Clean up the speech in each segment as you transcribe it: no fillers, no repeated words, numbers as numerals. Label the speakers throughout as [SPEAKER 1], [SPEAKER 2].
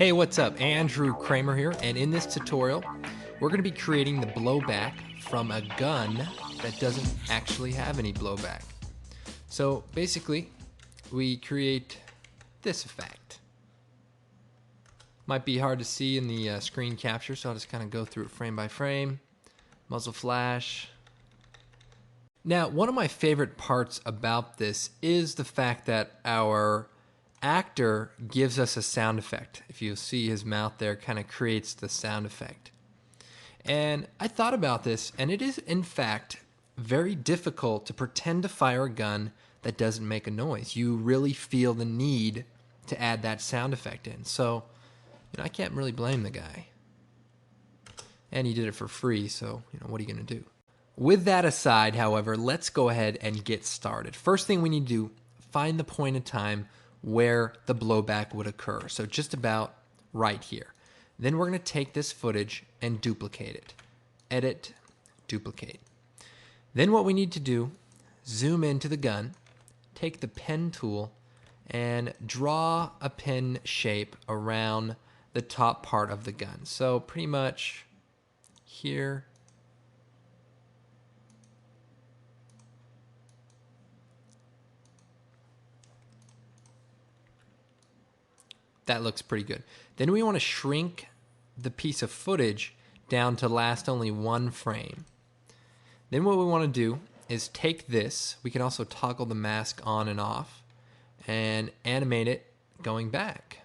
[SPEAKER 1] Hey, what's up? Andrew Kramer here, and in this tutorial, we're going to be creating the blowback from a gun that doesn't actually have any blowback. So basically, we create this effect. Might be hard to see in the screen capture, so I'll just kind of go through it frame by frame. Muzzle flash. Now, one of my favorite parts about this is the fact that our actor gives us a sound effect. If you see his mouth there, kind of creates the sound effect. And I thought about this, and it is in fact very difficult to pretend to fire a gun that doesn't make a noise. You really feel the need to add that sound effect in. So, I can't really blame the guy. And he did it for free, so, what are you going to do? With that aside, however, let's go ahead and get started. First thing we need to do, find the point in time where the blowback would occur. So just about right here. Then we're going to take this footage and duplicate it. Edit, duplicate. Then what we need to do, zoom into the gun, take the pen tool, and draw a pen shape around the top part of the gun. So pretty much here. That looks pretty good. Then we want to shrink the piece of footage down to last only one frame. Then what we want to do is take this. We can also toggle the mask on and off and animate it going back.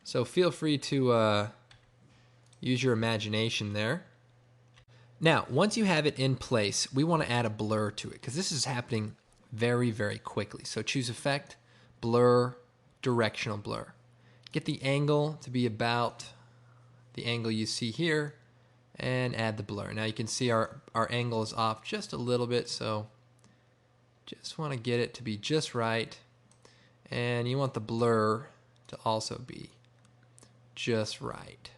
[SPEAKER 1] So feel free to use your imagination there. Now, once you have it in place, we want to add a blur to it because this is happening very, very quickly. So choose Effect, Blur, Directional Blur. Get the angle to be about the angle you see here and add the blur. Now you can see our angle is off just a little bit, so just want to get it to be just right. And you want the blur to also be just right.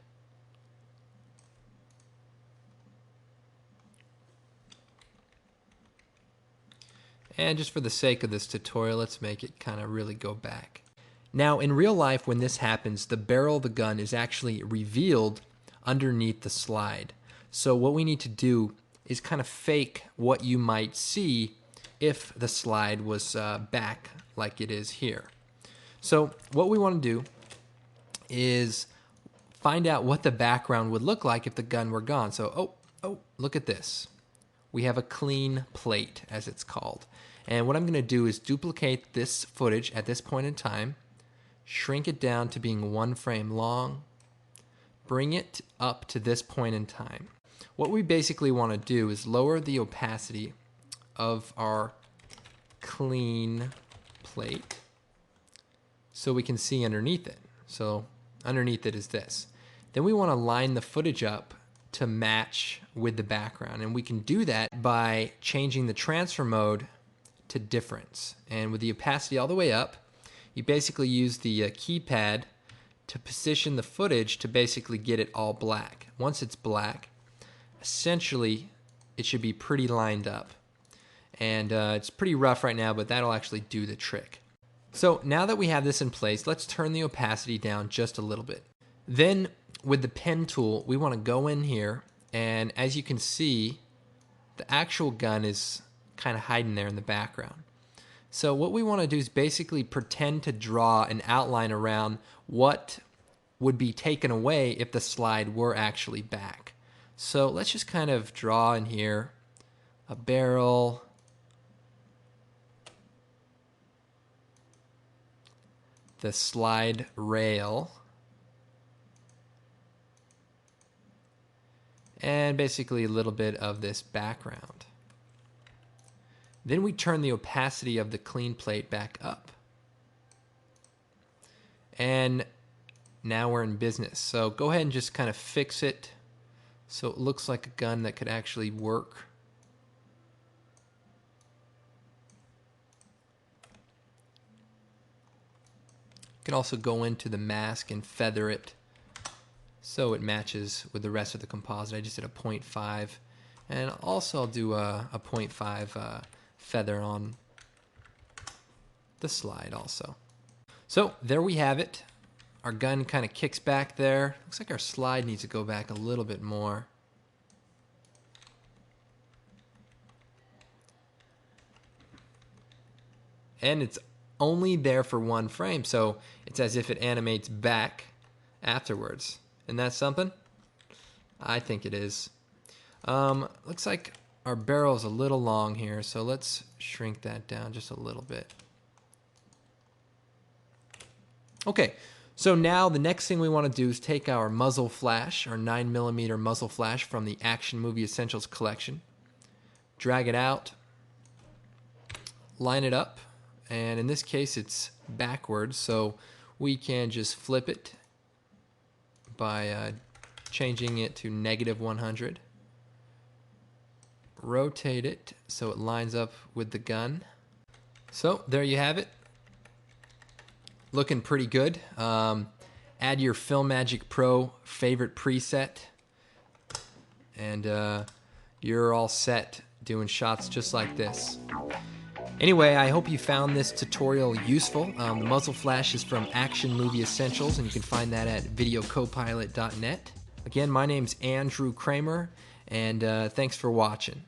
[SPEAKER 1] And just for the sake of this tutorial, let's make it kind of really go back. Now, in real life, when this happens, the barrel of the gun is actually revealed underneath the slide. So what we need to do is kind of fake what you might see if the slide was back like it is here. So what we want to do is find out what the background would look like if the gun were gone. So, oh, look at this. We have a clean plate, as it's called. And what I'm going to do is duplicate this footage at this point in time, shrink it down to being one frame long, bring it up to this point in time. What we basically want to do is lower the opacity of our clean plate so we can see underneath it. So underneath it is this. Then we want to line the footage up to match with the background, and we can do that by changing the transfer mode to difference. And with the opacity all the way up, you basically use the keypad to position the footage to basically get it all black. Once it's black, essentially it should be pretty lined up. And it's pretty rough right now, but that'll actually do the trick. So now that we have this in place, let's turn the opacity down just a little bit. Then with the pen tool, we want to go in here, and as you can see, the actual gun is kind of hiding there in the background. So what we want to do is basically pretend to draw an outline around what would be taken away if the slide were actually back. So let's just kind of draw in here a barrel, the slide rail, and basically a little bit of this background. Then we turn the opacity of the clean plate back up. And now we're in business. So go ahead and just kind of fix it so it looks like a gun that could actually work. You can also go into the mask and feather it so it matches with the rest of the composite. I just did a 0.5, and also I'll do a 0.5 feather on the slide also. So there we have it. our gun kind of kicks back there. Looks like our slide needs to go back a little bit more. And it's only there for one frame, so it's as if it animates back afterwards. Isn't that something? I think it is. Looks like our barrel is a little long here, so let's shrink that down just a little bit. Okay, so now the next thing we want to do is take our muzzle flash, our 9mm muzzle flash from the Action Movie Essentials collection, drag it out, line it up, and in this case it's backwards, so we can just flip it by changing it to -100. Rotate it so it lines up with the gun. So there you have it. Looking pretty good. Add your Filmagic Pro favorite preset, and you're all set doing shots just like this. Anyway, I hope you found this tutorial useful. The muzzle flash is from Action Movie Essentials, and you can find that at videocopilot.net. Again, my name's Andrew Kramer, and thanks for watching.